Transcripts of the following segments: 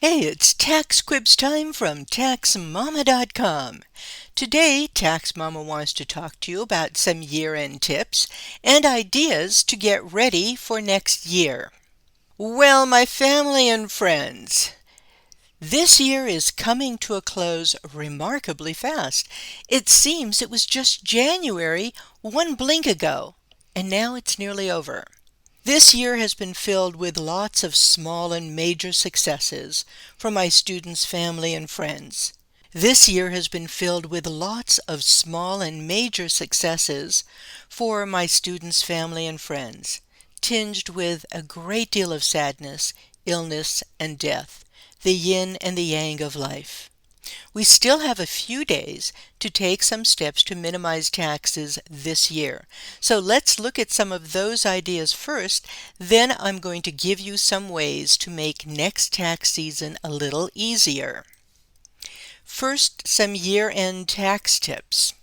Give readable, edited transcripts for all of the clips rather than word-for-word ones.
Hey, it's TaxQuips time from TaxMama.com. Today, TaxMama wants to talk to you about some year-end tips and ideas to get ready for next year. Well, my family and friends, this year is coming to a close remarkably fast. It seems it was just January, one blink ago, and now it's nearly over. This year has been filled with lots of small and major successes for my students, family, and friends. This year has been filled with lots of small and major successes for my students, family, and friends, tinged with a great deal of sadness, illness, and death, the yin and the yang of life. We still have a few days to take some steps to minimize taxes this year. So let's look at some of those ideas first. Then I'm going to give you some ways to make next tax season a little easier. First, some year-end tax tips.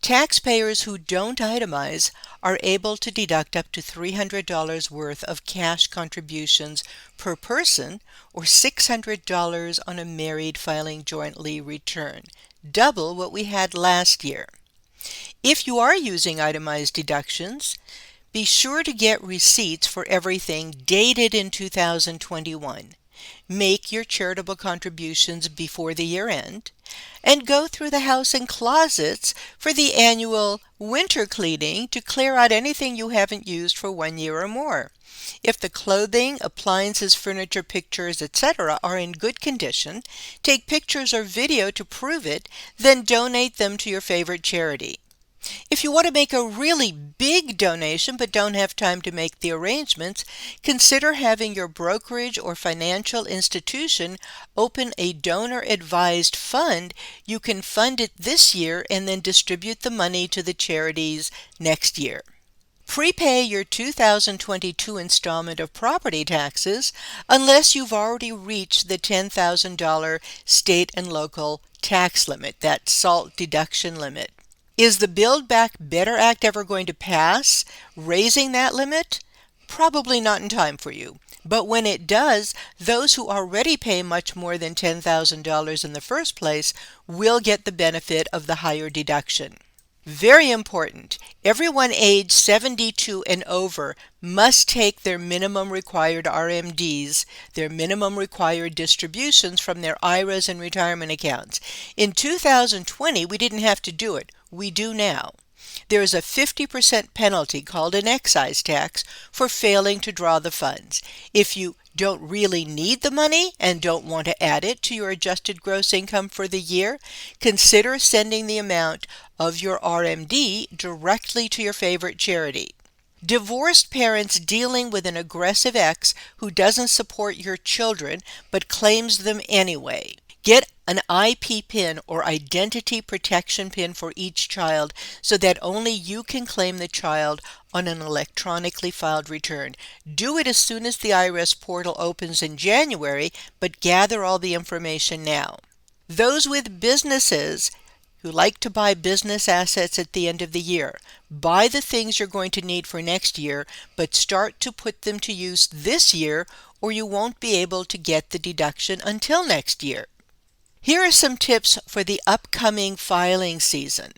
Taxpayers who don't itemize are able to deduct up to $300 worth of cash contributions per person or $600 on a married filing jointly return, double what we had last year. If you are using itemized deductions, be sure to get receipts for everything dated in 2021. Make your charitable contributions before the year end, and go through the house and closets for the annual winter cleaning to clear out anything you haven't used for 1 year or more. If the clothing, appliances, furniture, pictures, etc. are in good condition, take pictures or video to prove it, then donate them to your favorite charity. If you want to make a really big donation but don't have time to make the arrangements, consider having your brokerage or financial institution open a donor-advised fund. You can fund it this year and then distribute the money to the charities next year. Prepay your 2022 installment of property taxes unless you've already reached the $10,000 state and local tax limit, that SALT deduction limit. Is the Build Back Better Act ever going to pass, raising that limit? Probably not in time for you. But when it does, those who already pay much more than $10,000 in the first place will get the benefit of the higher deduction. Very important, everyone age 72 and over must take their minimum required RMDs, their minimum required distributions from their IRAs and retirement accounts. In 2020, we didn't have to do it. We do now. There is a 50% penalty called an excise tax for failing to draw the funds. If you don't really need the money and don't want to add it to your adjusted gross income for the year, consider sending the amount of your RMD directly to your favorite charity. Divorced parents dealing with an aggressive ex who doesn't support your children but claims them anyway. Get an IP PIN or identity protection PIN for each child so that only you can claim the child on an electronically filed return. Do it as soon as the IRS portal opens in January, but gather all the information now. Those with businesses who like to buy business assets at the end of the year, buy the things you're going to need for next year, but start to put them to use this year or you won't be able to get the deduction until next year. Here are some tips for the upcoming filing season.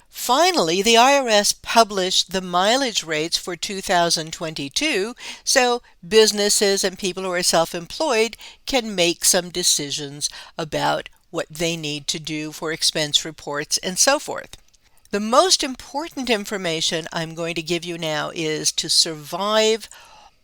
Finally, the IRS published the mileage rates for 2022, so businesses and people who are self-employed can make some decisions about what they need to do for expense reports and so forth. The most important information I'm going to give you now is to survive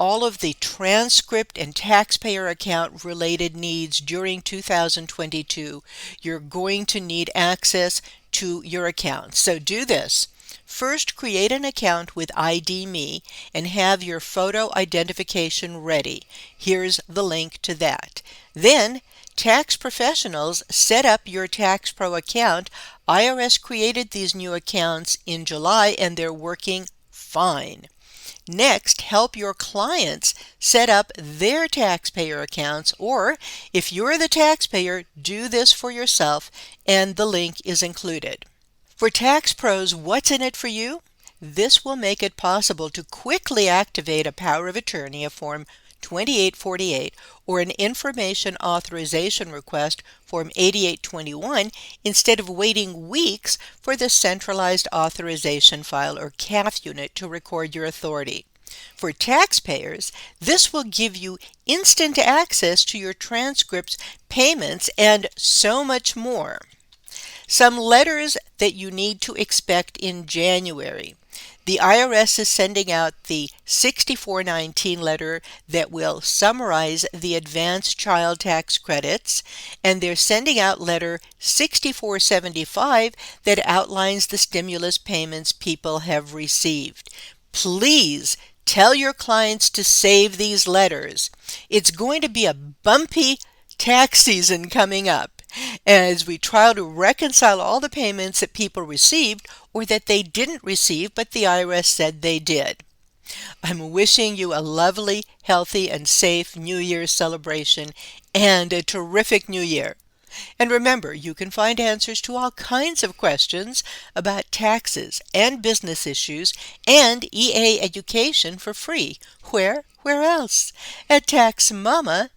all of the transcript and taxpayer account related needs during 2022. You're going to need access to your account. So do this. First, create an account with ID Me and have your photo identification ready. Here's the link to that. Then, tax professionals set up your Tax Pro account. IRS created these new accounts in July and they're working fine. Next, help your clients set up their taxpayer accounts, or if you're the taxpayer, do this for yourself, and the link is included. For Tax Pros, what's in it for you? This will make it possible to quickly activate a power of attorney, a Form 2848 or an Information Authorization Request Form 8821 instead of waiting weeks for the Centralized Authorization File or CAF unit to record your authority. For taxpayers, this will give you instant access to your transcripts, payments, and so much more. Some letters that you need to expect in January. The IRS is sending out the 6419 letter that will summarize the advanced child tax credits, and they're sending out letter 6475 that outlines the stimulus payments people have received. Please tell your clients to save these letters. It's going to be a bumpy tax season coming up as we try to reconcile all the payments that people received or that they didn't receive but the IRS said they did. I'm wishing you a lovely, healthy, and safe New Year's celebration and a terrific New Year. And remember, you can find answers to all kinds of questions about taxes and business issues and EA education for free. Where else? At TaxMama.com.